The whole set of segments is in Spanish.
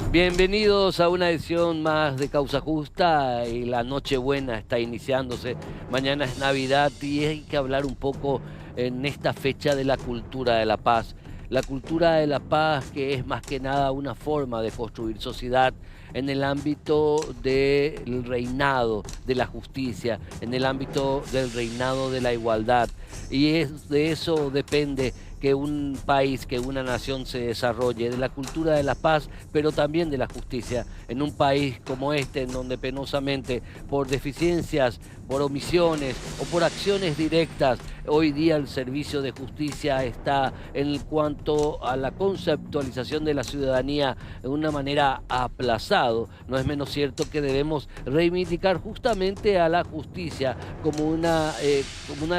Bienvenidos a una edición más de Causa Justa y la Nochebuena está iniciándose. Mañana es Navidad y hay que hablar un poco en esta fecha de la cultura de la paz. La cultura de la paz que es más que nada una forma de construir sociedad en el ámbito del reinado de la justicia, en el ámbito del reinado de la igualdad. De eso depende que un país, que una nación se desarrolle, de la cultura de la paz, pero también de la justicia. En un país como este, en donde penosamente por deficiencias, por omisiones o por acciones directas, hoy día el servicio de justicia está en cuanto a la conceptualización de la ciudadanía de una manera aplazado. No es menos cierto que debemos reivindicar justamente a la justicia como una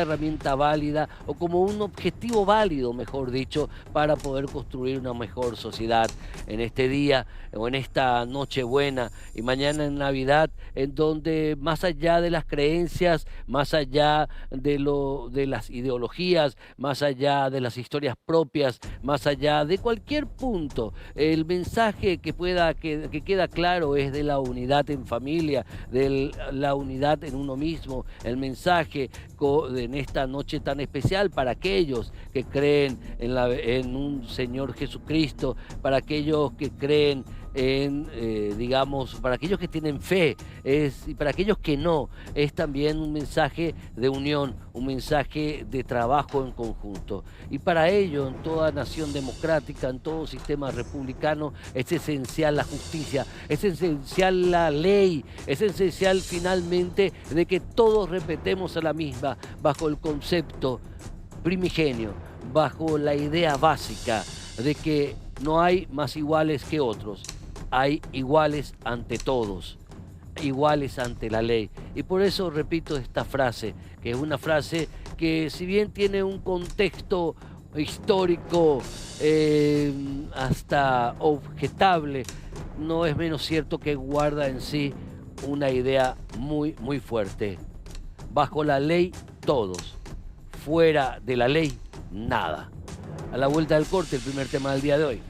herramienta válida o como un objetivo válido, mejor dicho, para poder construir una mejor sociedad en este día o en esta Nochebuena y mañana en Navidad, en donde más allá de las creencias, más allá de las ideologías, más allá de las historias propias, más allá de cualquier punto, el mensaje que queda claro es de la unidad en familia, de la unidad en uno mismo, el mensaje en esta noche tan especial para aquellos que creen en un Señor Jesucristo, para aquellos que creen digamos, para aquellos que tienen fe, y para aquellos que no, es también un mensaje de unión, un mensaje de trabajo en conjunto. Y para ello, en toda nación democrática, en todo sistema republicano, es esencial la justicia, es esencial la ley, es esencial finalmente de que todos respetemos a la misma bajo el concepto primigenio, bajo la idea básica de que no hay más iguales que otros, hay iguales ante todos, iguales ante la ley. Y por eso repito esta frase, que es una frase que si bien tiene un contexto histórico hasta objetable, no es menos cierto que guarda en sí una idea muy, muy fuerte. Bajo la ley, todos. Fuera de la ley, nada. A la vuelta del corte, el primer tema del día de hoy.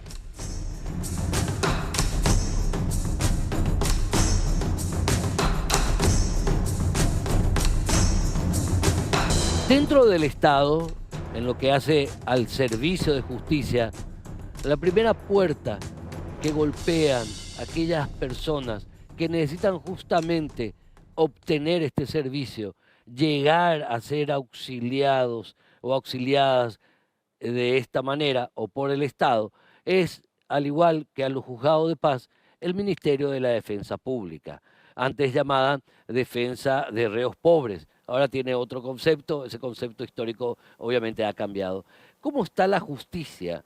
Dentro del Estado, en lo que hace al servicio de justicia, la primera puerta que golpean aquellas personas que necesitan justamente obtener este servicio, llegar a ser auxiliados o auxiliadas de esta manera o por el Estado, es, al igual que a los juzgados de paz, el Ministerio de la Defensa Pública, antes llamada Defensa de Reos Pobres. Ahora tiene otro concepto, ese concepto histórico obviamente ha cambiado. ¿Cómo está la justicia,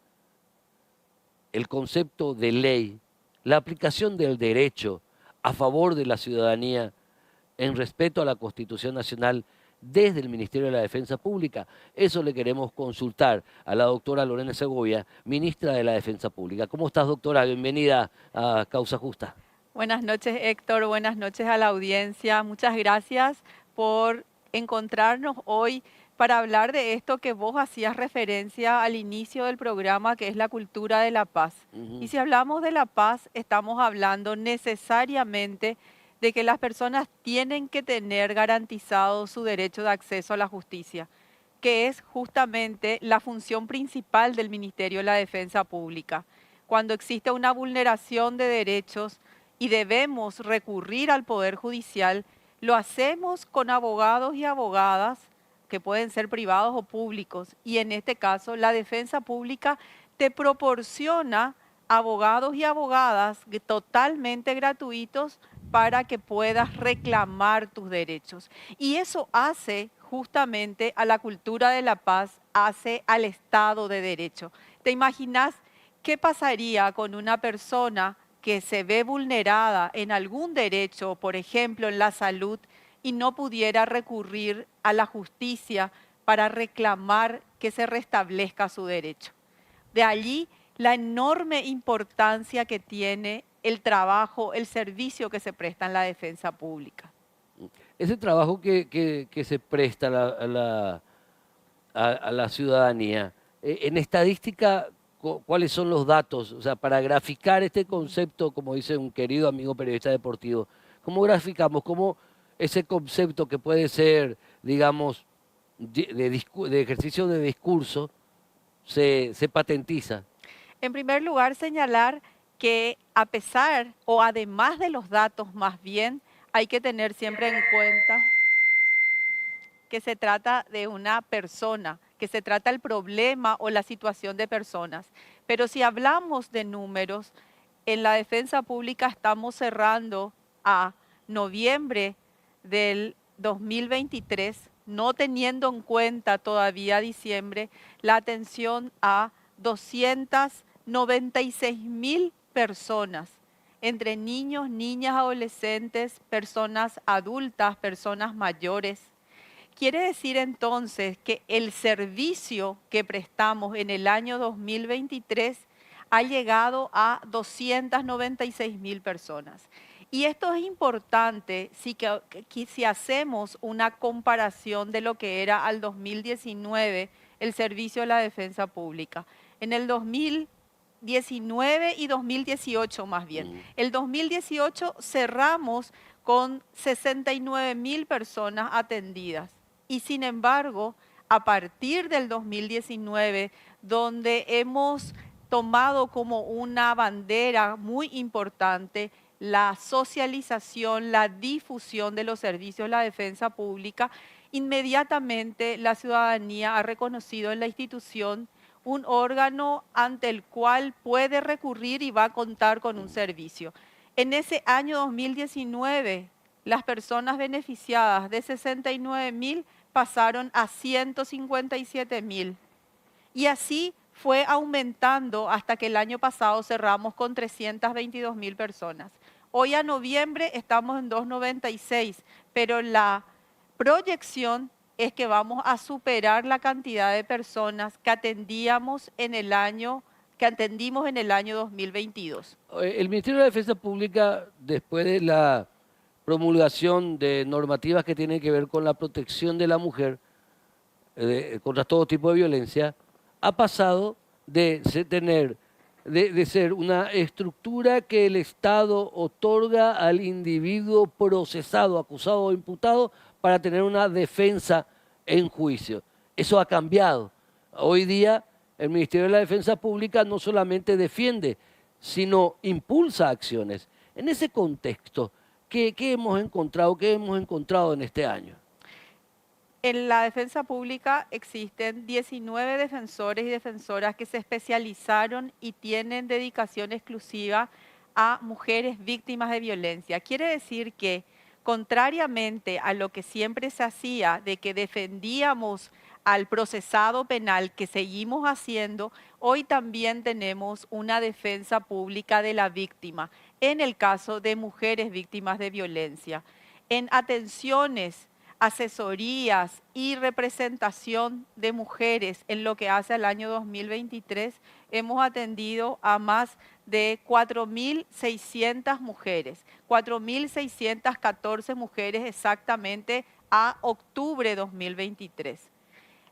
el concepto de ley, la aplicación del derecho a favor de la ciudadanía en respeto a la Constitución Nacional desde el Ministerio de la Defensa Pública? Eso le queremos consultar a la doctora Lorena Segovia, ministra de la Defensa Pública. ¿Cómo estás, doctora? Bienvenida a Causa Justa. Buenas noches, Héctor. Buenas noches a la audiencia. Muchas gracias por encontrarnos hoy para hablar de esto que vos hacías referencia al inicio del programa, que es la cultura de la paz. Y Ujú. si hablamos de la paz, estamos hablando necesariamente de que las personas tienen que tener garantizado su derecho de acceso a la justicia, que es justamente la función principal del Ministerio de la Defensa Pública. Cuando existe una vulneración de derechos, y debemos recurrir al Poder Judicial, lo hacemos con abogados y abogadas que pueden ser privados o públicos. Y en este caso, la defensa pública te proporciona abogados y abogadas totalmente gratuitos para que puedas reclamar tus derechos. Y eso hace justamente a la cultura de la paz, hace al Estado de Derecho. ¿Te imaginas qué pasaría con una persona que se ve vulnerada en algún derecho, por ejemplo en la salud, y no pudiera recurrir a la justicia para reclamar que se restablezca su derecho? De allí la enorme importancia que tiene el trabajo, el servicio que se presta en la defensa pública. Ese trabajo que se presta a la ciudadanía, en estadística, cuáles son los datos, o sea, para graficar este concepto, como dice un querido amigo periodista deportivo, ¿cómo graficamos? ¿Cómo ese concepto que puede ser, digamos, de ejercicio de discurso, se patentiza? En primer lugar, señalar que a pesar o además de los datos más bien, hay que tener siempre en cuenta que se trata de una persona, que se trata el problema o la situación de personas. Pero si hablamos de números, en la defensa pública estamos cerrando a noviembre del 2023, no teniendo en cuenta todavía diciembre, la atención a 296.000 personas, entre niños, niñas, adolescentes, personas adultas, personas mayores. Quiere decir entonces que el servicio que prestamos en el año 2023 ha llegado a 296.000 personas. Y esto es importante si hacemos una comparación de lo que era al 2019 el servicio de la defensa pública. En el 2019 y 2018 más bien. El 2018 cerramos con 69.000 personas atendidas. Y sin embargo, a partir del 2019, donde hemos tomado como una bandera muy importante la socialización, la difusión de los servicios de la defensa pública, inmediatamente la ciudadanía ha reconocido en la institución un órgano ante el cual puede recurrir y va a contar con un servicio. En ese año 2019, las personas beneficiadas de 69.000 pasaron a 157.000. Y así fue aumentando hasta que el año pasado cerramos con 322.000 personas. Hoy a noviembre estamos en 296, pero la proyección es que vamos a superar la cantidad de personas que atendimos en el año 2022. El Ministerio de la Defensa Pública, después de la promulgación de normativas que tienen que ver con la protección de la mujer contra todo tipo de violencia, ha pasado de ser una estructura que el Estado otorga al individuo procesado, acusado o imputado para tener una defensa en juicio. Eso ha cambiado. Hoy día el Ministerio de la Defensa Pública no solamente defiende, sino impulsa acciones. En ese contexto, ¿qué hemos encontrado en este año? En la defensa pública existen 19 defensores y defensoras que se especializaron y tienen dedicación exclusiva a mujeres víctimas de violencia. Quiere decir que, contrariamente a lo que siempre se hacía, de que defendíamos al procesado penal, que seguimos haciendo, hoy también tenemos una defensa pública de la víctima, en el caso de mujeres víctimas de violencia. En atenciones, asesorías y representación de mujeres en lo que hace al año 2023, hemos atendido a más de 4.600 mujeres, 4.614 mujeres exactamente a octubre de 2023.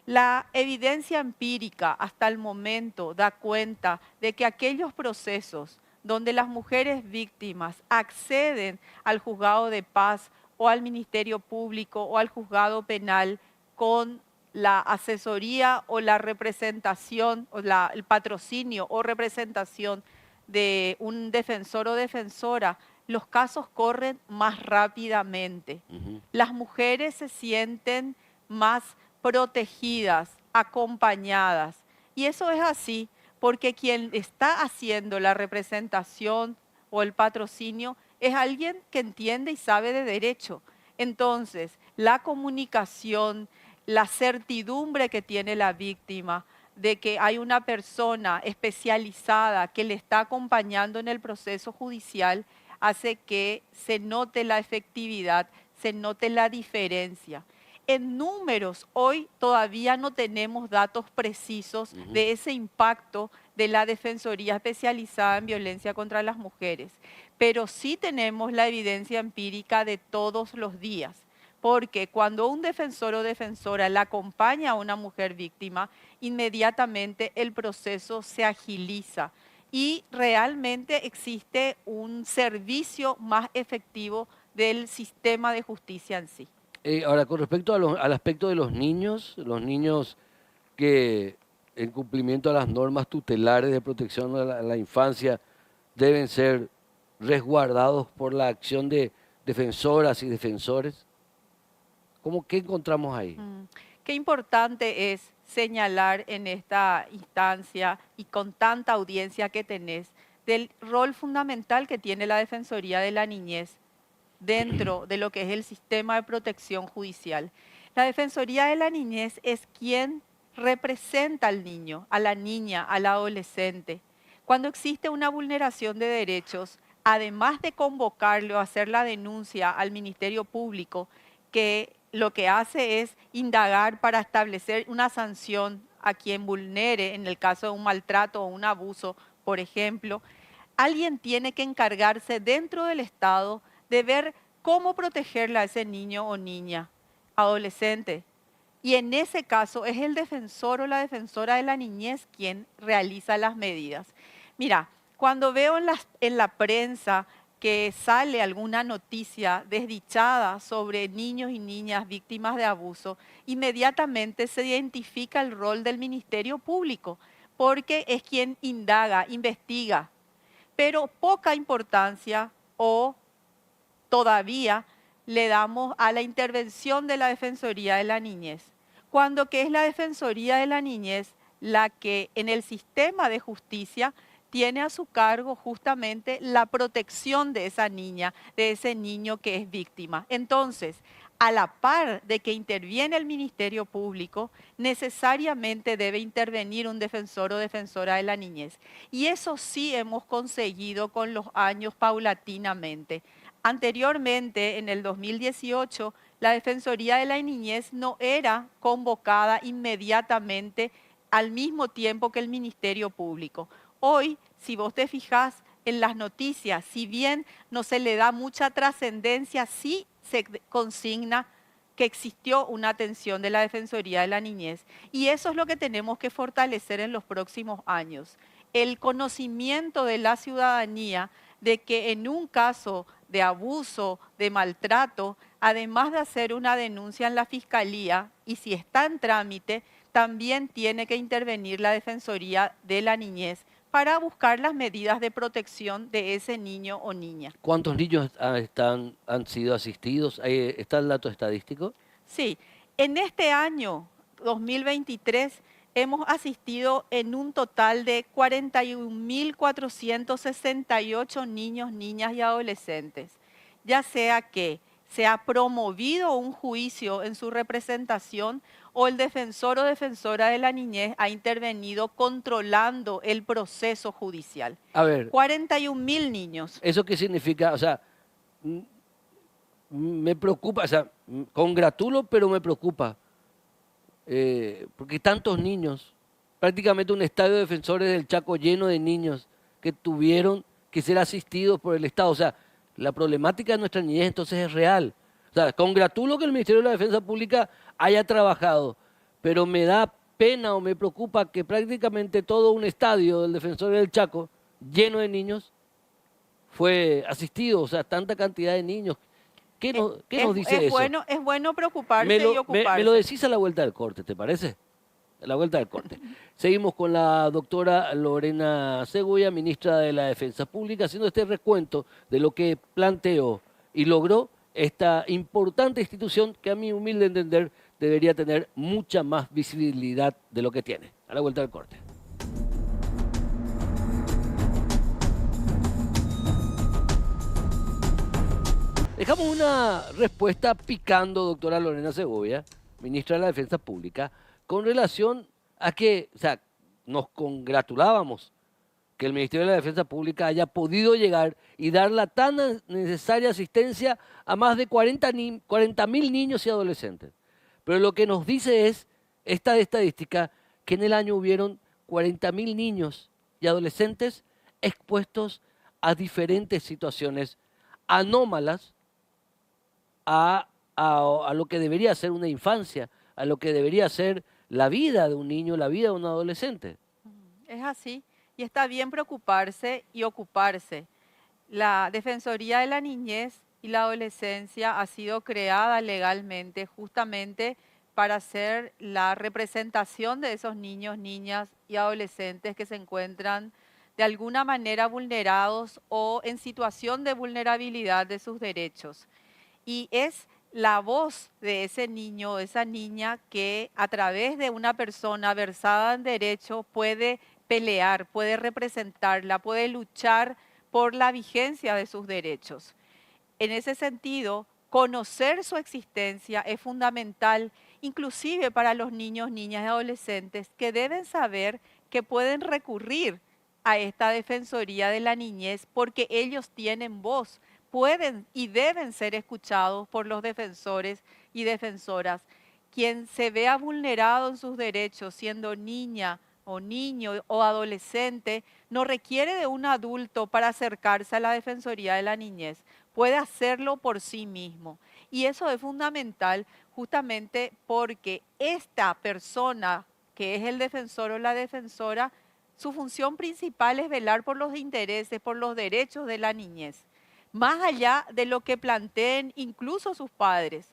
La evidencia empírica hasta el momento da cuenta de que aquellos procesos donde las mujeres víctimas acceden al juzgado de paz o al Ministerio Público o al juzgado penal con la asesoría o la representación o el patrocinio o representación de un defensor o defensora, los casos corren más rápidamente. Las mujeres se sienten más protegidas, acompañadas. Y eso es así porque quien está haciendo la representación o el patrocinio es alguien que entiende y sabe de derecho. Entonces, la comunicación, la certidumbre que tiene la víctima de que hay una persona especializada que le está acompañando en el proceso judicial, hace que se note la efectividad, se note la diferencia. En números, hoy todavía no tenemos datos precisos de ese impacto de la Defensoría Especializada en Violencia contra las Mujeres, pero sí tenemos la evidencia empírica de todos los días, porque cuando un defensor o defensora la acompaña a una mujer víctima, inmediatamente el proceso se agiliza y realmente existe un servicio más efectivo del sistema de justicia en sí. Ahora, con respecto al aspecto de los niños que en cumplimiento a las normas tutelares de protección a la infancia deben ser resguardados por la acción de defensoras y defensores. ¿Cómo qué encontramos ahí? Qué importante es señalar en esta instancia y con tanta audiencia que tenés del rol fundamental que tiene la Defensoría de la Niñez dentro de lo que es el sistema de protección judicial. La Defensoría de la Niñez es quien representa al niño, a la niña, al adolescente. Cuando existe una vulneración de derechos, además de convocarle o hacer la denuncia al Ministerio Público, que lo que hace es indagar para establecer una sanción a quien vulnere, en el caso de un maltrato o un abuso, por ejemplo, alguien tiene que encargarse dentro del Estado de ver cómo protegerle a ese niño o niña, adolescente. Y en ese caso es el defensor o la defensora de la niñez quien realiza las medidas. Mira, cuando veo en la prensa que sale alguna noticia desdichada sobre niños y niñas víctimas de abuso, inmediatamente se identifica el rol del Ministerio Público, porque es quien indaga, investiga, pero poca importancia o todavía le damos a la intervención de la Defensoría de la Niñez, cuando que es la Defensoría de la Niñez la que en el sistema de justicia tiene a su cargo justamente la protección de esa niña, de ese niño que es víctima. Entonces, a la par de que interviene el Ministerio Público, necesariamente debe intervenir un defensor o defensora de la niñez. Y eso sí hemos conseguido con los años paulatinamente. Anteriormente, en el 2018, la Defensoría de la Niñez no era convocada inmediatamente al mismo tiempo que el Ministerio Público. Hoy, si vos te fijás en las noticias, si bien no se le da mucha trascendencia, sí se consigna que existió una atención de la Defensoría de la Niñez. Y eso es lo que tenemos que fortalecer en los próximos años. El conocimiento de la ciudadanía de que en un caso de abuso, de maltrato, además de hacer una denuncia en la Fiscalía, y si está en trámite, también tiene que intervenir la Defensoría de la Niñez para buscar las medidas de protección de ese niño o niña. ¿Cuántos niños han sido asistidos? ¿Está el dato estadístico? Sí, en este año 2023 hemos asistido en un total de 41.468 niños, niñas y adolescentes, ya sea que se ha promovido un juicio en su representación o el defensor o defensora de la niñez ha intervenido controlando el proceso judicial. A ver, 41.000 niños. ¿eso qué significa? O sea, me preocupa, o sea, congratulo, pero me preocupa. Porque tantos niños, prácticamente un estadio de defensores del Chaco lleno de niños que tuvieron que ser asistidos por el Estado. O sea, la problemática de nuestra niñez entonces es real. O sea, congratulo que el Ministerio de la Defensa Pública haya trabajado, pero me da pena o me preocupa que prácticamente todo un estadio del Defensor del Chaco lleno de niños fue asistido, o sea, tanta cantidad de niños. ¿Qué nos dice eso? Es bueno preocuparse y ocuparse. Me lo decís a la vuelta del corte, ¿te parece? A la vuelta del corte. Seguimos con la doctora Lorena Segovia, ministra de la Defensa Pública, haciendo este recuento de lo que planteó y logró esta importante institución que a mi humilde entender debería tener mucha más visibilidad de lo que tiene. A la vuelta del corte. Dejamos una respuesta picando, doctora Lorena Segovia, ministra de la Defensa Pública, con relación a que, o sea, nos congratulábamos que el Ministerio de la Defensa Pública haya podido llegar y dar la tan necesaria asistencia a más de 40.000 niños y adolescentes. Pero lo que nos dice es esta estadística que en el año hubieron 40.000 niños y adolescentes expuestos a diferentes situaciones anómalas a lo que debería ser una infancia, a lo que debería ser la vida de un niño, la vida de un adolescente. Es así. Y está bien preocuparse y ocuparse. La Defensoría de la Niñez y la Adolescencia ha sido creada legalmente justamente para ser la representación de esos niños, niñas y adolescentes que se encuentran de alguna manera vulnerados o en situación de vulnerabilidad de sus derechos. Y es la voz de ese niño o esa niña que a través de una persona versada en derecho puede pelear, puede representarla, puede luchar por la vigencia de sus derechos. En ese sentido, conocer su existencia es fundamental, inclusive para los niños, niñas y adolescentes que deben saber que pueden recurrir a esta Defensoría de la Niñez porque ellos tienen voz, pueden y deben ser escuchados por los defensores y defensoras. Quien se vea vulnerado en sus derechos siendo niña o niño o adolescente no requiere de un adulto para acercarse a la Defensoría de la Niñez, puede hacerlo por sí mismo. Y eso es fundamental justamente porque esta persona que es el defensor o la defensora, su función principal es velar por los intereses, por los derechos de la niñez, más allá de lo que planteen incluso sus padres,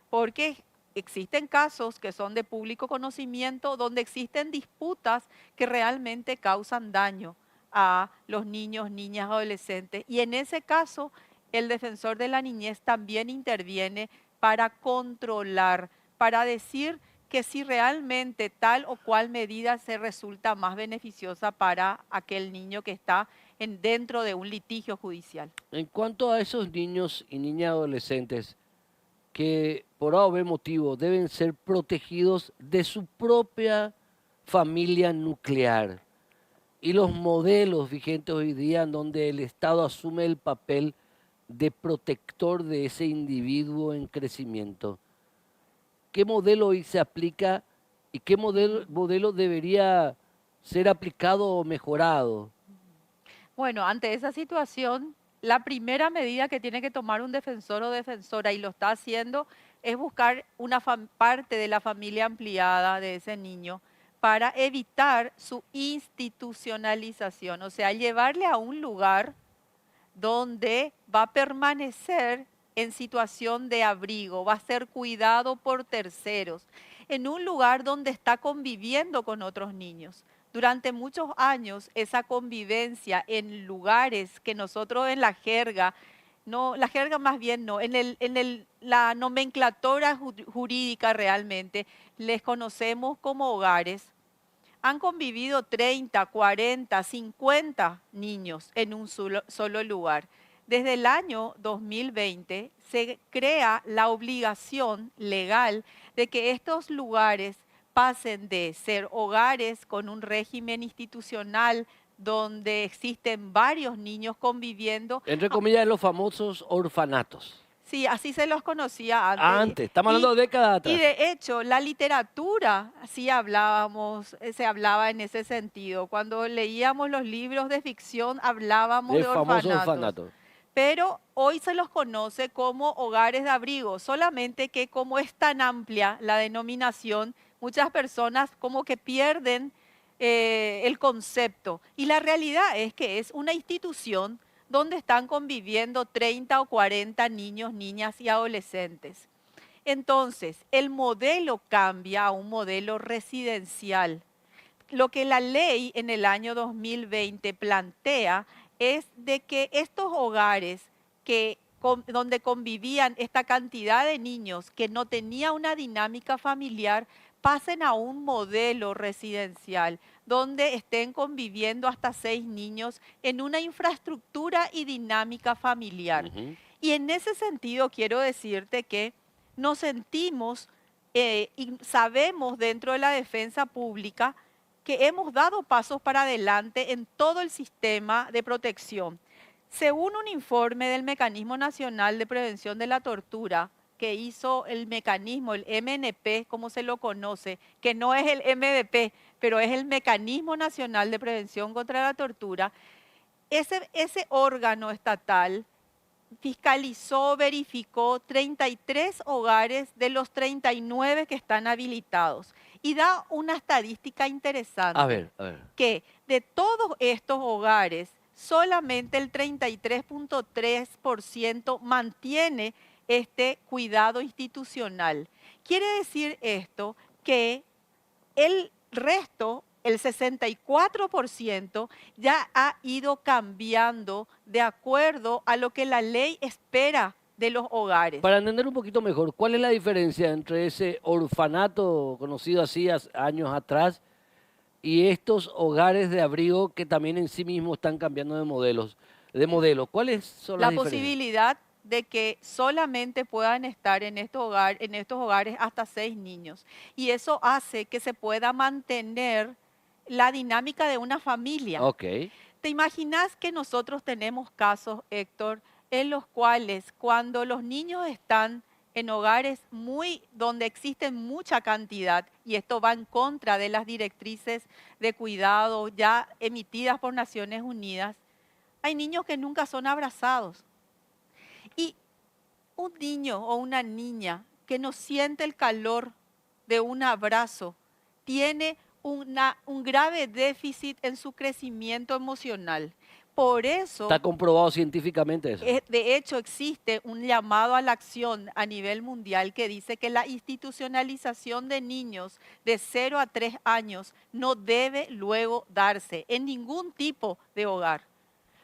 porque existen casos que son de público conocimiento donde existen disputas que realmente causan daño a los niños, niñas, adolescentes. Y en ese caso, el defensor de la niñez también interviene para controlar, para decir que si realmente tal o cual medida se resulta más beneficiosa para aquel niño que está dentro de un litigio judicial. En cuanto a esos niños y niñas adolescentes que por A o B motivo deben ser protegidos de su propia familia nuclear y los modelos vigentes hoy día en donde el Estado asume el papel de protector de ese individuo en crecimiento. ¿Qué modelo hoy se aplica y qué modelo debería ser aplicado o mejorado? Bueno, ante esa situación, la primera medida que tiene que tomar un defensor o defensora, y lo está haciendo, es buscar una parte de la familia ampliada de ese niño para evitar su institucionalización, o sea, llevarle a un lugar donde va a permanecer en situación de abrigo, va a ser cuidado por terceros, en un lugar donde está conviviendo con otros niños. Durante muchos años, esa convivencia en lugares que nosotros en la jerga, no, la jerga más bien no, la nomenclatura jurídica realmente, les conocemos como hogares, han convivido 30, 40, 50 niños en un solo lugar. Desde el año 2020 se crea la obligación legal de que estos lugares pasen de ser hogares con un régimen institucional donde existen varios niños conviviendo. Entre comillas, los famosos orfanatos. Sí, así se los conocía antes. Antes, estamos hablando de décadas Y atrás. de hecho, la literatura, sí hablábamos, se hablaba en ese sentido. Cuando leíamos los libros de ficción, hablábamos El de famoso orfanatos. orfanato. Pero hoy se los conoce como hogares de abrigo, solamente que como es tan amplia la denominación, muchas personas como que pierden el concepto. Y la realidad es que es una institución donde están conviviendo 30 o 40 niños, niñas y adolescentes. Entonces, el modelo cambia a un modelo residencial. Lo que la ley en el año 2020 plantea es de que estos hogares donde convivían esta cantidad de niños que no tenía una dinámica familiar, pasen a un modelo residencial, donde estén conviviendo hasta 6 niños en una infraestructura y dinámica familiar. Ujú. Y en ese sentido quiero decirte que nos sentimos y sabemos dentro de la defensa pública que hemos dado pasos para adelante en todo el sistema de protección. Según un informe del Mecanismo Nacional de Prevención de la Tortura, que hizo el mecanismo, el MNP, como se lo conoce, que no es el MVP, pero es el Mecanismo Nacional de Prevención contra la Tortura, ese órgano estatal fiscalizó, verificó 33 hogares de los 39 que están habilitados Y da una estadística interesante, A ver. que de todos estos hogares, solamente el 33.3% mantiene este cuidado institucional. Quiere decir esto que el resto, el 64%, ya ha ido cambiando de acuerdo a lo que la ley espera de los hogares. Para entender un poquito mejor, ¿cuál es la diferencia entre ese orfanato conocido así años atrás y estos hogares de abrigo que también en sí mismos están cambiando de modelos? ¿Cuáles son las La diferencias? posibilidad de que solamente puedan estar en estos hogares hasta 6 niños. Y eso hace que se pueda mantener la dinámica de una familia. Ok. ¿Te imaginas que nosotros tenemos casos, Héctor, en los cuales cuando los niños están en hogares donde existen mucha cantidad, y esto va en contra de las directrices de cuidado ya emitidas por Naciones Unidas, hay niños que nunca son abrazados? Y un niño o una niña que no siente el calor de un abrazo tiene un grave déficit en su crecimiento emocional. Por Está eso, comprobado científicamente eso. de hecho, existe un llamado a la acción a nivel mundial que dice que la institucionalización de niños de 0 a 3 años no debe luego darse en ningún tipo de hogar,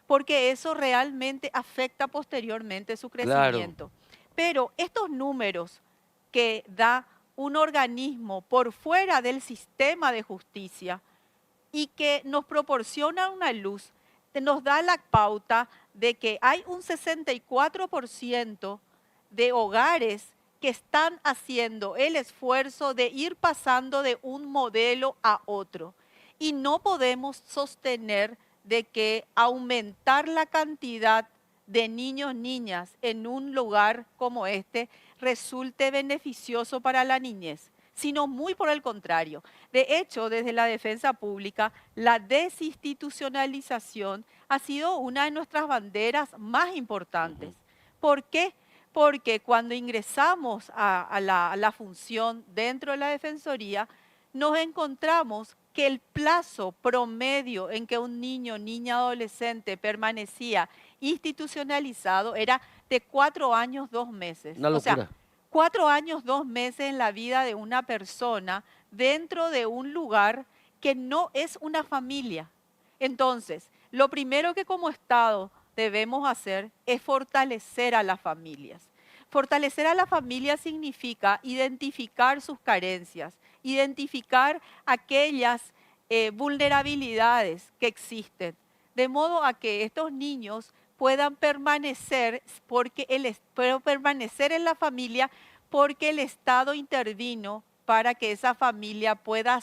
porque eso realmente afecta posteriormente su Claro. crecimiento. Pero estos números que da un organismo por fuera del sistema de justicia y que nos proporciona una luz, nos da la pauta de que hay un 64% de hogares que están haciendo el esfuerzo de ir pasando de un modelo a otro. Y no podemos sostener de que aumentar la cantidad de niños, niñas en un lugar como este resulte beneficioso para la niñez, sino muy por el contrario. De hecho, desde la defensa pública, la desinstitucionalización ha sido una de nuestras banderas más importantes. ¿Por qué? Porque cuando ingresamos a la función dentro de la Defensoría, nos encontramos que el plazo promedio en que un niño, niña, adolescente permanecía institucionalizado era de 4 años, 2 meses. Una O sea, locura. 4 años, 2 meses en la vida de una persona dentro de un lugar que no es una familia. Entonces, lo primero que como Estado debemos hacer es fortalecer a las familias. Fortalecer a la familia significa identificar sus carencias, identificar aquellas vulnerabilidades que existen, de modo a que estos niños puedan permanecer, permanecer en la familia porque el Estado intervino para que esa familia pueda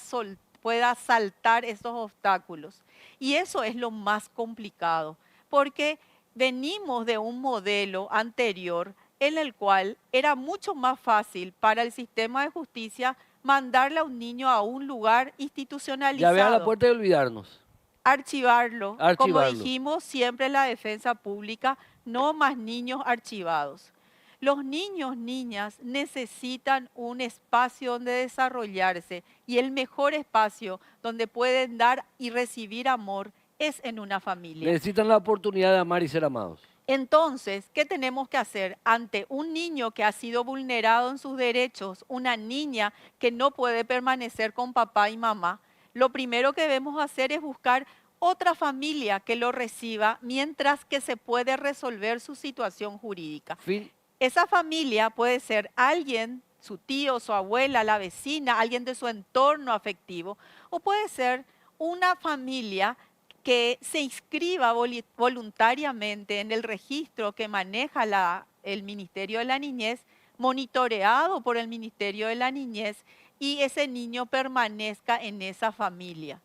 saltar esos obstáculos. Y eso es lo más complicado, porque venimos de un modelo anterior en el cual era mucho más fácil para el sistema de justicia mandarle a un niño a un lugar Llave a la institucionalizado, puerta y olvidarnos. archivarlo, como Archivarlo. dijimos siempre en la defensa pública, no más niños archivados. Los niños, niñas necesitan un espacio donde desarrollarse, y el mejor espacio donde pueden dar y recibir amor es en una familia. Necesitan la oportunidad de amar y ser amados. Entonces, ¿qué tenemos que hacer ante un niño que ha sido vulnerado en sus derechos, una niña que no puede permanecer con papá y mamá? Lo primero que debemos hacer es buscar otra familia que lo reciba mientras que se puede resolver su situación jurídica. Fin. Esa familia puede ser alguien, su tío, su abuela, la vecina, alguien de su entorno afectivo, o puede ser una familia que se inscriba voluntariamente en el registro que maneja el Ministerio de la Niñez, monitoreado por el Ministerio de la Niñez, y ese niño permanezca en esa familia.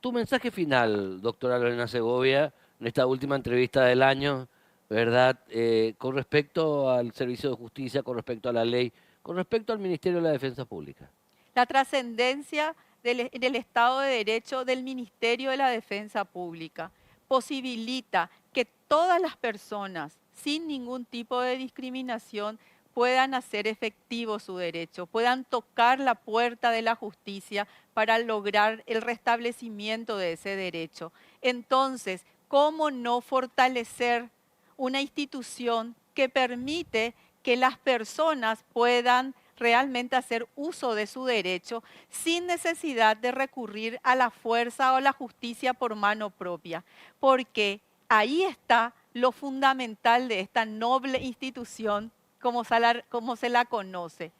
Tu mensaje final, doctora Lorena Segovia, en esta última entrevista del año, ¿verdad? Con respecto al servicio de justicia, con respecto a la ley, con respecto al Ministerio de la Defensa Pública. La trascendencia del Estado de Derecho del Ministerio de la Defensa Pública posibilita que todas las personas, sin ningún tipo de discriminación, puedan hacer efectivo su derecho, puedan tocar la puerta de la justicia para lograr el restablecimiento de ese derecho. Entonces, ¿cómo no fortalecer una institución que permite que las personas puedan realmente hacer uso de su derecho sin necesidad de recurrir a la fuerza o la justicia por mano propia? Porque ahí está lo fundamental de esta noble institución como se la conoce.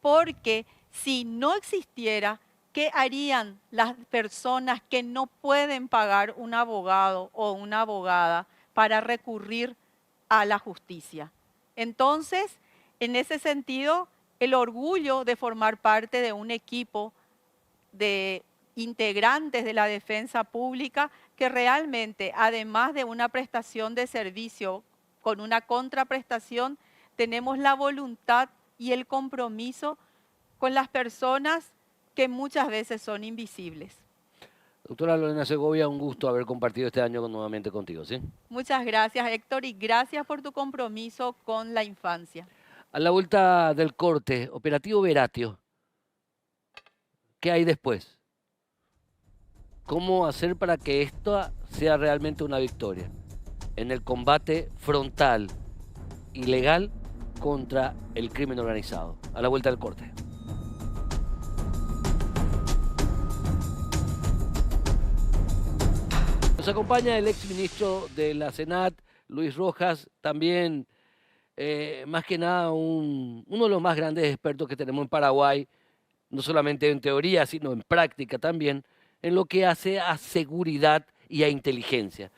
Porque si no existiera, ¿qué harían las personas que no pueden pagar un abogado o una abogada para recurrir a la justicia? Entonces, en ese sentido, el orgullo de formar parte de un equipo de integrantes de la defensa pública que realmente, además de una prestación de servicio con una contraprestación, tenemos la voluntad y el compromiso con las personas que muchas veces son invisibles. Doctora Lorena Segovia, un gusto haber compartido este año nuevamente contigo, ¿sí? Muchas gracias, Héctor, y gracias por tu compromiso con la infancia. A la vuelta del corte, operativo Veratio, ¿qué hay después? ¿Cómo hacer para que esto sea realmente una victoria en el combate frontal y legal contra el crimen organizado? A la vuelta del corte. Nos acompaña el exministro de la Senat, Luis Rojas, también más que nada uno de los más grandes expertos que tenemos en Paraguay, no solamente en teoría, sino en práctica también, en lo que hace a seguridad y a inteligencia,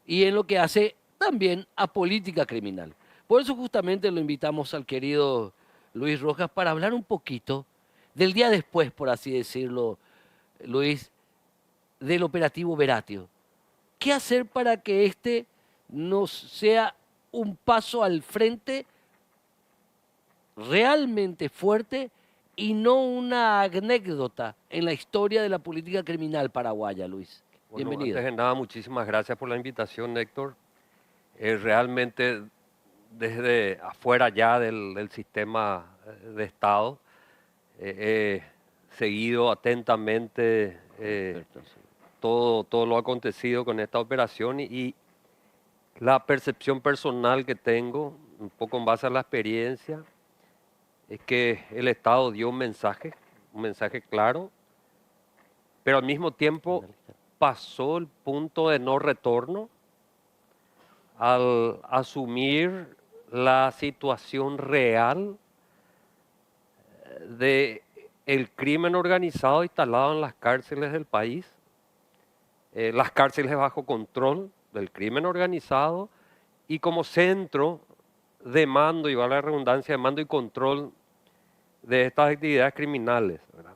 y en lo que hace también a política criminal. Por eso justamente lo invitamos al querido Luis Rojas para hablar un poquito del día después, por así decirlo, Luis, del operativo Veratio. ¿Qué hacer para que este nos sea un paso al frente realmente fuerte y no una anécdota en la historia de la política criminal paraguaya, Luis? Bueno, Bienvenido. antes de nada, muchísimas gracias por la invitación, Héctor. Realmente desde afuera ya del sistema de Estado, he seguido atentamente todo lo acontecido con esta operación y la percepción personal que tengo, un poco en base a la experiencia, es que el Estado dio un mensaje claro, pero al mismo tiempo pasó el punto de no retorno al asumir la situación real de el crimen organizado instalado en las cárceles del país, las cárceles bajo control del crimen organizado y como centro de mando, y va la redundancia, de mando y control de estas actividades criminales, ¿verdad?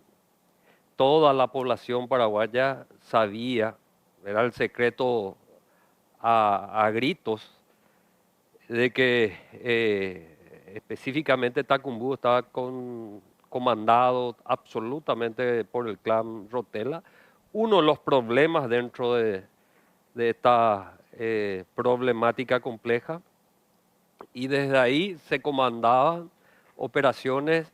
Toda la población paraguaya sabía, era el secreto a gritos, de que específicamente Tacumbú estaba comandado absolutamente por el clan Rotela. Uno de los problemas dentro de esta problemática compleja, y desde ahí se comandaban operaciones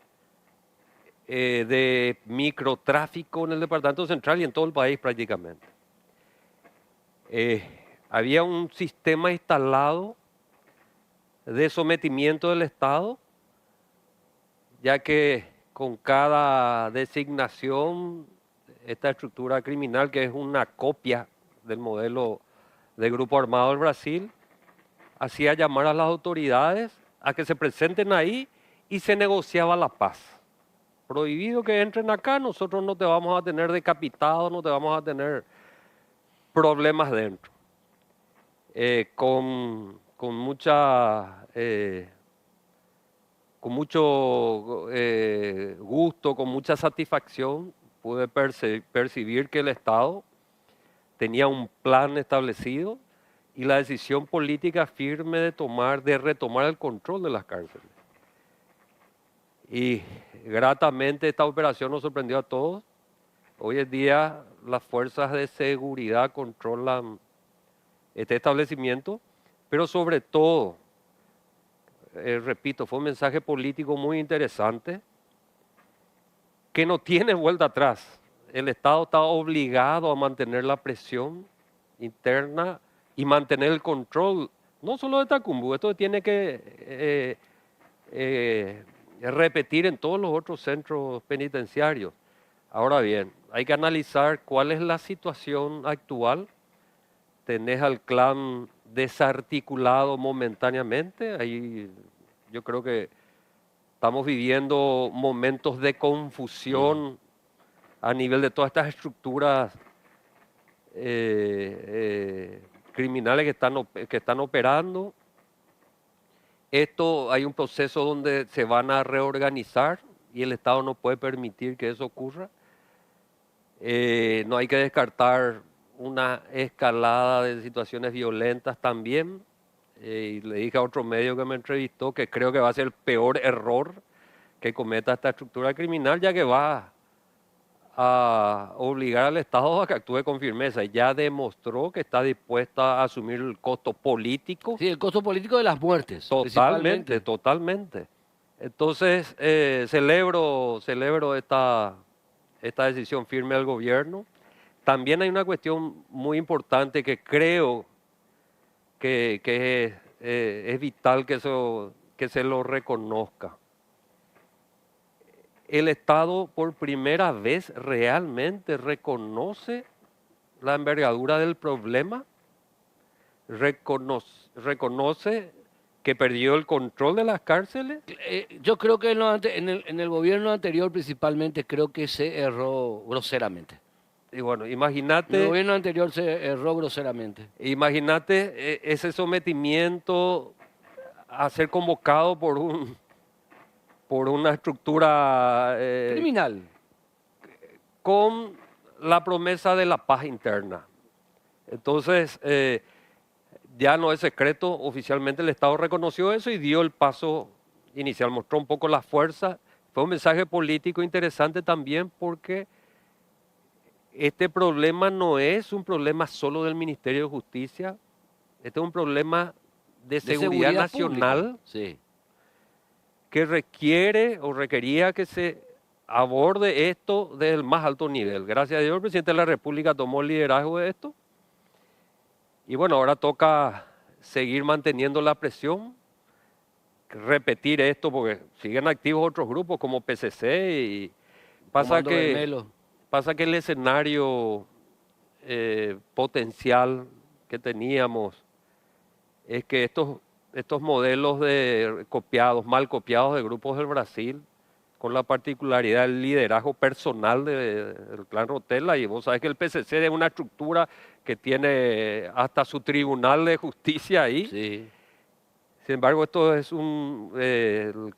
de microtráfico en el departamento central y en todo el país prácticamente. Había un sistema instalado de sometimiento del Estado, ya que con cada designación, esta estructura criminal, que es una copia del modelo del Grupo Armado del Brasil, hacía llamar a las autoridades a que se presenten ahí y se negociaba la paz. Prohibido que entren acá, nosotros no te vamos a tener decapitado, no te vamos a tener problemas dentro. Con mucho gusto, con mucha satisfacción, pude percibir que el Estado tenía un plan establecido y la decisión política firme de retomar el control de las cárceles. Y gratamente esta operación nos sorprendió a todos. Hoy en día las fuerzas de seguridad controlan este establecimiento, pero sobre todo repito, fue un mensaje político muy interesante que no tiene vuelta atrás. El Estado está obligado a mantener la presión interna y mantener el control, no solo de Tacumbu, esto tiene que repetir en todos los otros centros penitenciarios. Ahora bien, hay que analizar cuál es la situación actual. Tenés al clan desarticulado momentáneamente, ahí yo creo que estamos viviendo momentos de confusión a nivel de todas estas estructuras criminales que están operando. Esto hay un proceso donde se van a reorganizar y el Estado no puede permitir que eso ocurra. No hay que descartar una escalada de situaciones violentas también. Y le dije a otro medio que me entrevistó que creo que va a ser el peor error que cometa esta estructura criminal, ya que va a obligar al Estado a que actúe con firmeza. Ya demostró que está dispuesta a asumir el costo político. Sí, el costo político de las muertes. Totalmente, totalmente. Entonces, celebro esta decisión firme del gobierno. También hay una cuestión muy importante que creo que es vital que se lo reconozca. El Estado por primera vez realmente reconoce la envergadura del problema, reconoce que perdió el control de las cárceles. Yo creo que en el gobierno anterior principalmente creo que se erró groseramente. Y bueno, El imagínate gobierno anterior se erró groseramente. ese sometimiento a ser convocado por una estructura Criminal. con la promesa de la paz interna. Entonces, ya no es secreto, oficialmente el Estado reconoció eso y dio el paso inicial, mostró un poco la fuerza. Fue un mensaje político interesante también porque este problema no es un problema solo del Ministerio de Justicia, este es un problema de seguridad nacional. Sí. Que requiere o requería que se aborde esto desde el más alto nivel. Gracias a Dios, el presidente de la República tomó el liderazgo de esto. Y bueno, ahora toca seguir manteniendo la presión, repetir esto, porque siguen activos otros grupos como PCC y pasa que el escenario potencial que teníamos es que estos modelos mal copiados de grupos del Brasil, con la particularidad del liderazgo personal del clan Rotella, y vos sabés que el PCC es una estructura que tiene hasta su tribunal de justicia ahí. Sí. Sin embargo, el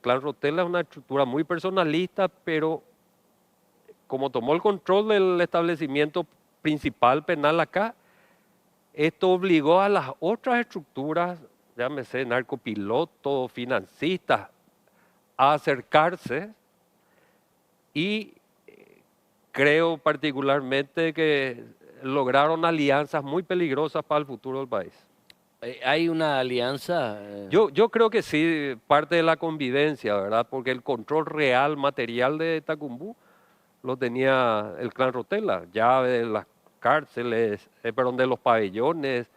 clan Rotella es una estructura muy personalista, pero como tomó el control del establecimiento principal penal acá, esto obligó a las otras estructuras, llámese narcopilotos, financistas, a acercarse y creo particularmente que lograron alianzas muy peligrosas para el futuro del país. ¿Hay una alianza? Yo creo que sí, parte de la convivencia, ¿verdad? Porque el control real, material de Tacumbu lo tenía el clan Rotella, llave de las cárceles, de los pabellones,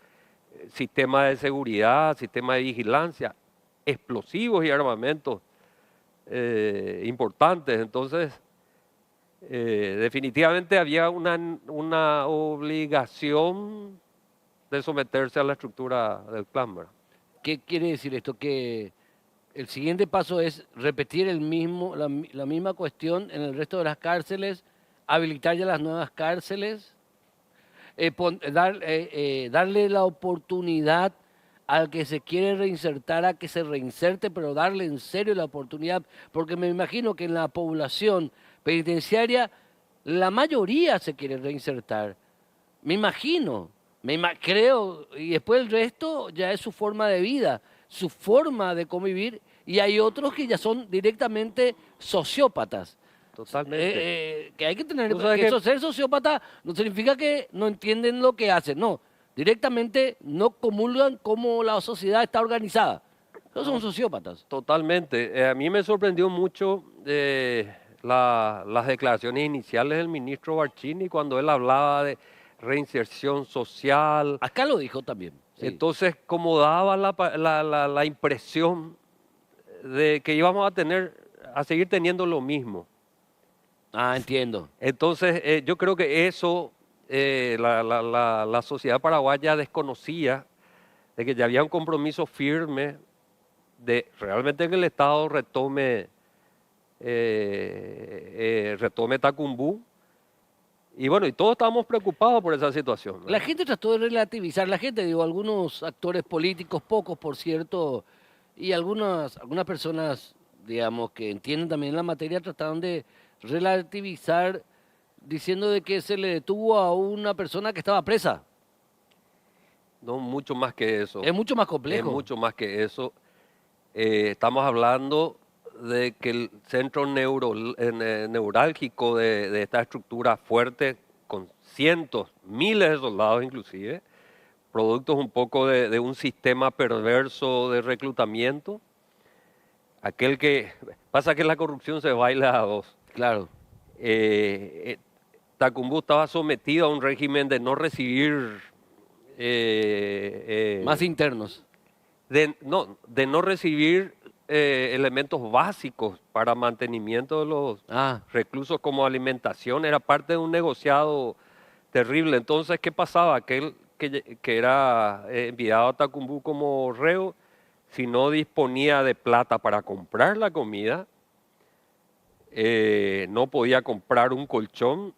sistema de seguridad, sistema de vigilancia, explosivos y armamentos importantes. Entonces, definitivamente había una obligación de someterse a la estructura del clan, ¿verdad? ¿Qué quiere decir esto? Que el siguiente paso es repetir la misma cuestión en el resto de las cárceles, habilitar ya las nuevas cárceles, darle la oportunidad al que se quiere reinsertar a que se reinserte, pero darle en serio la oportunidad, porque me imagino que en la población penitenciaria la mayoría se quiere reinsertar. Me imagino, creo, y después el resto ya es su forma de vida, su forma de convivir, y hay otros que ya son directamente sociópatas. Totalmente. Que hay que tener, que eso, ser sociópata no significa que no entienden lo que hacen, no, directamente no comulgan cómo la sociedad está organizada. Esos son sociópatas. Totalmente. A mí me sorprendió mucho las declaraciones iniciales del ministro Barcini cuando él hablaba de reinserción social. Acá lo dijo también. Sí. Entonces, como daba la impresión de que íbamos a seguir teniendo lo mismo. Ah, entiendo. Entonces, yo creo que eso la sociedad paraguaya desconocía, de que ya había un compromiso firme de realmente que el Estado retome Tacumbú. Y bueno, y todos estábamos preocupados por esa situación, ¿verdad? La gente trató de relativizar, la gente, digo, algunos actores políticos, pocos por cierto, y algunas personas, digamos, que entienden también la materia, trataron de relativizar diciendo de que se le detuvo a una persona que estaba presa. No, mucho más que eso. Es mucho más Es complejo. mucho más que eso. Estamos hablando de que el centro neurálgico de esta estructura fuerte, con cientos, miles de soldados inclusive, productos un poco de un sistema perverso de reclutamiento, aquel que pasa que la corrupción se baila a dos. Claro. Tacumbú estaba sometido a un régimen de no recibir Más internos. de no recibir elementos básicos para mantenimiento de los reclusos como alimentación, era parte de un negociado terrible. Entonces, ¿qué pasaba? Aquel que era enviado a Tacumbú como reo, si no disponía de plata para comprar la comida, no podía comprar un colchón,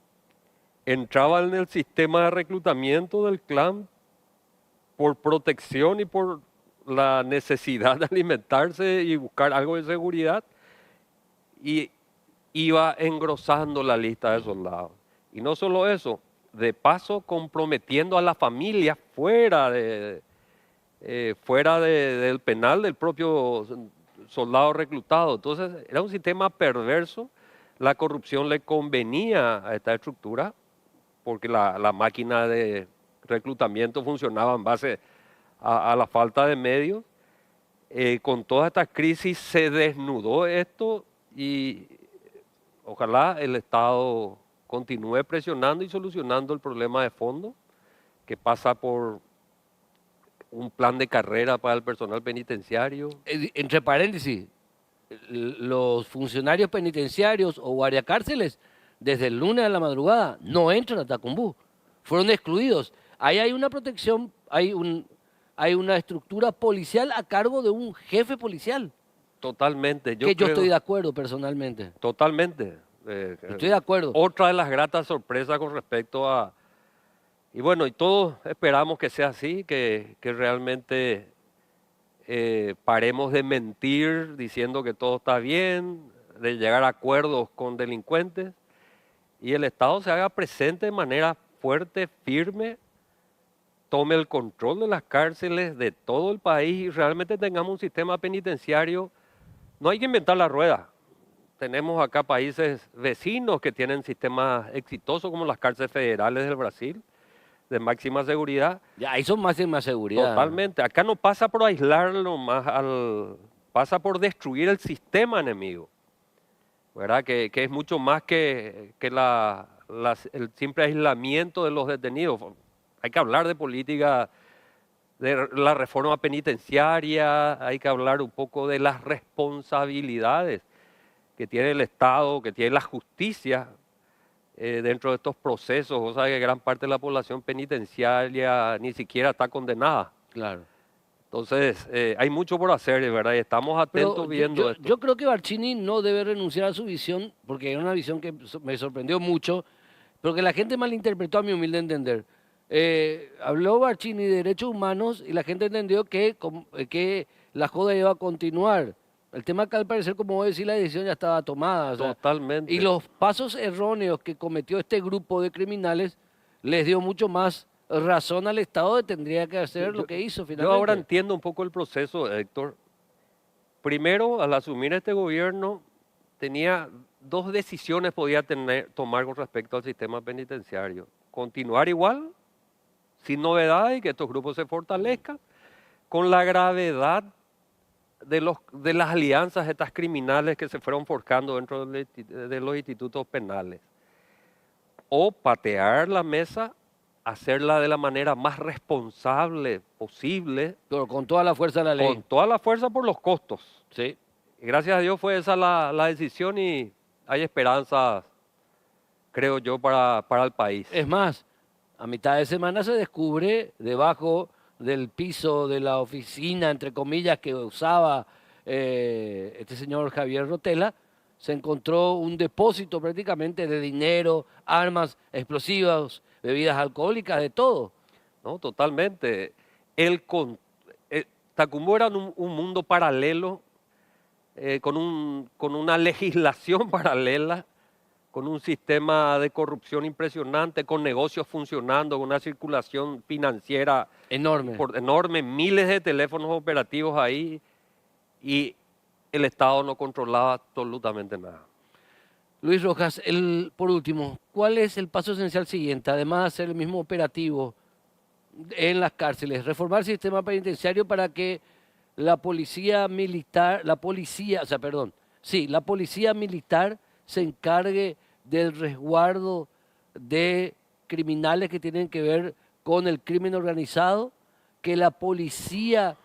entraba en el sistema de reclutamiento del clan por protección y por la necesidad de alimentarse y buscar algo de seguridad, y iba engrosando la lista de soldados. Y no solo eso, de paso comprometiendo a la familia fuera del penal del propio soldado reclutado. Entonces era un sistema perverso. La corrupción le convenía a esta estructura porque la máquina de reclutamiento funcionaba en base a la falta de medios. Con toda esta crisis se desnudó esto y ojalá el Estado continúe presionando y solucionando el problema de fondo, que pasa por un plan de carrera para el personal penitenciario. Entre paréntesis, los funcionarios penitenciarios o guardiacárceles, desde el lunes a la madrugada, no entran a Tacumbú. Fueron excluidos. Ahí hay una protección, hay una estructura policial a cargo de un jefe policial. Totalmente. Yo estoy de acuerdo personalmente. Totalmente. Estoy de acuerdo. Otra de las gratas sorpresas con respecto a... Y bueno, y todos esperamos que sea así, que realmente paremos de mentir diciendo que todo está bien, de llegar a acuerdos con delincuentes, y el Estado se haga presente de manera fuerte, firme, tome el control de las cárceles de todo el país y realmente tengamos un sistema penitenciario. No hay que inventar la rueda. Tenemos acá países vecinos que tienen sistemas exitosos como las cárceles federales del Brasil, de máxima seguridad. Ya, ahí son máxima seguridad. Totalmente. Acá no pasa por aislarlo más, pasa por destruir el sistema enemigo, ¿verdad? Que es mucho más que el simple aislamiento de los detenidos. Hay que hablar de política, de la reforma penitenciaria, hay que hablar un poco de las responsabilidades que tiene el Estado, que tiene la justicia dentro de estos procesos. O sea, que gran parte de la población penitenciaria ni siquiera está condenada. Claro. Entonces, hay mucho por hacer, ¿verdad? Y estamos atentos viendo esto. Yo creo que Barcini no debe renunciar a su visión, porque era una visión que me sorprendió mucho, pero que la gente malinterpretó a mi humilde entender. Habló Barcini de derechos humanos y la gente entendió que la joda iba a continuar. El tema que al parecer, como vos decís, la decisión ya estaba tomada. O sea, Totalmente. y los pasos erróneos que cometió este grupo de criminales les dio mucho más razón al Estado de tendría que hacer lo que hizo finalmente. Yo ahora entiendo un poco el proceso, Héctor. Primero, al asumir este gobierno, tenía dos decisiones podía tomar con respecto al sistema penitenciario. Continuar igual, sin novedades, y que estos grupos se fortalezcan, con la gravedad de las alianzas estas criminales que se fueron forjando dentro de los institutos penales. O patear la mesa, hacerla de la manera más responsable posible, Pero con toda la fuerza de la ley. con toda la fuerza por los costos. Sí. Gracias a Dios fue esa la decisión y hay esperanza, creo yo, para el país. Es más, a mitad de semana se descubre debajo del piso de la oficina, entre comillas, que usaba este señor Javier Rotela, se encontró un depósito prácticamente de dinero, armas, explosivos, bebidas alcohólicas, de todo. ¿No? Totalmente. Tacumbo era un mundo paralelo, con una legislación paralela, con un sistema de corrupción impresionante, con negocios funcionando, con una circulación financiera Enorme. enorme, miles de teléfonos operativos ahí, y el Estado no controlaba absolutamente nada. Luis Rojas, por último, ¿cuál es el paso esencial siguiente? Además de hacer el mismo operativo en las cárceles, reformar el sistema penitenciario para que la policía militar, la policía militar se encargue del resguardo de criminales que tienen que ver con el crimen organizado, que la policía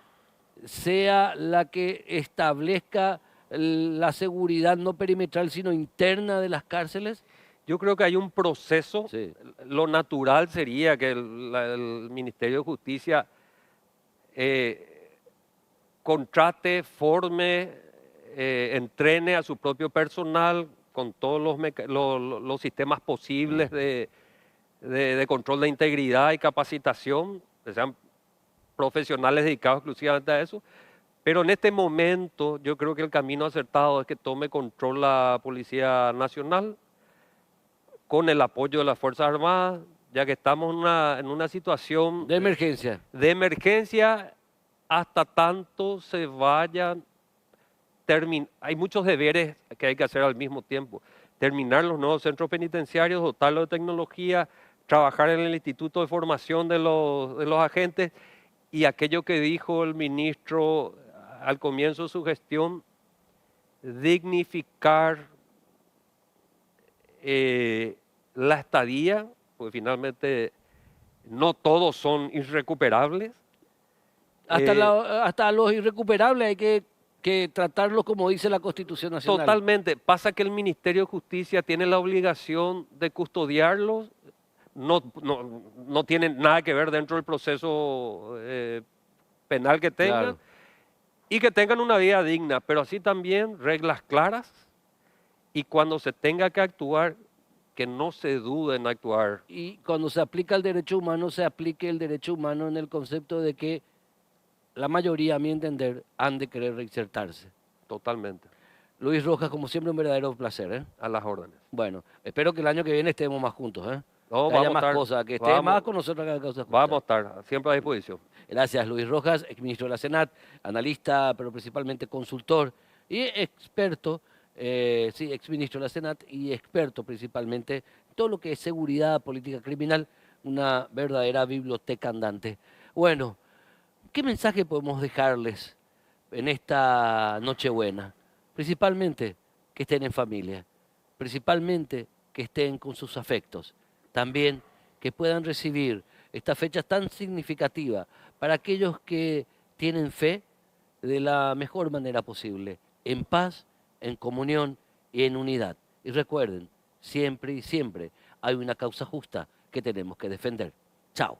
sea la que establezca la seguridad no perimetral, sino interna de las cárceles? Yo creo que hay un proceso. Sí. Lo natural sería que el Ministerio de Justicia contrate, forme, entrene a su propio personal con todos los sistemas posibles de control de integridad y capacitación, que sean profesionales dedicados exclusivamente a eso. Pero en este momento yo creo que el camino acertado es que tome control la Policía Nacional con el apoyo de las Fuerzas Armadas, ya que estamos en una situación De emergencia. de emergencia hasta tanto se vayan. Hay muchos deberes que hay que hacer al mismo tiempo. Terminar los nuevos centros penitenciarios, dotarlos de tecnología, trabajar en el Instituto de Formación de los agentes, y aquello que dijo el ministro al comienzo de su gestión, dignificar la estadía, porque finalmente no todos son irrecuperables. Hasta los irrecuperables hay que tratarlos como dice la Constitución Nacional. Totalmente. Pasa que el Ministerio de Justicia tiene la obligación de custodiarlos, no tienen nada que ver dentro del proceso penal que tengan, Claro. y que tengan una vida digna, pero así también reglas claras, y cuando se tenga que actuar, que no se dude en actuar. Y cuando se aplica el derecho humano, se aplique el derecho humano en el concepto de que la mayoría, a mi entender, han de querer reinsertarse. Totalmente. Luis Rojas, como siempre, un verdadero placer, ¿eh? A las órdenes. Bueno, espero que el año que viene estemos más juntos, ¿eh? No, Que haya vamos a más estar- cosas, que esté vamos- más con nosotros acá en Causa Justa. Vamos a estar siempre a disposición. Gracias, Luis Rojas, exministro de la Senat, analista, pero principalmente consultor y experto, exministro de la Senat y experto principalmente en todo lo que es seguridad, política criminal, una verdadera biblioteca andante. Bueno, ¿qué mensaje podemos dejarles en esta Nochebuena? Principalmente que estén en familia, principalmente que estén con sus afectos, también que puedan recibir esta fecha tan significativa para aquellos que tienen fe de la mejor manera posible, en paz, en comunión y en unidad. Y recuerden, siempre y siempre hay una causa justa que tenemos que defender. Chao.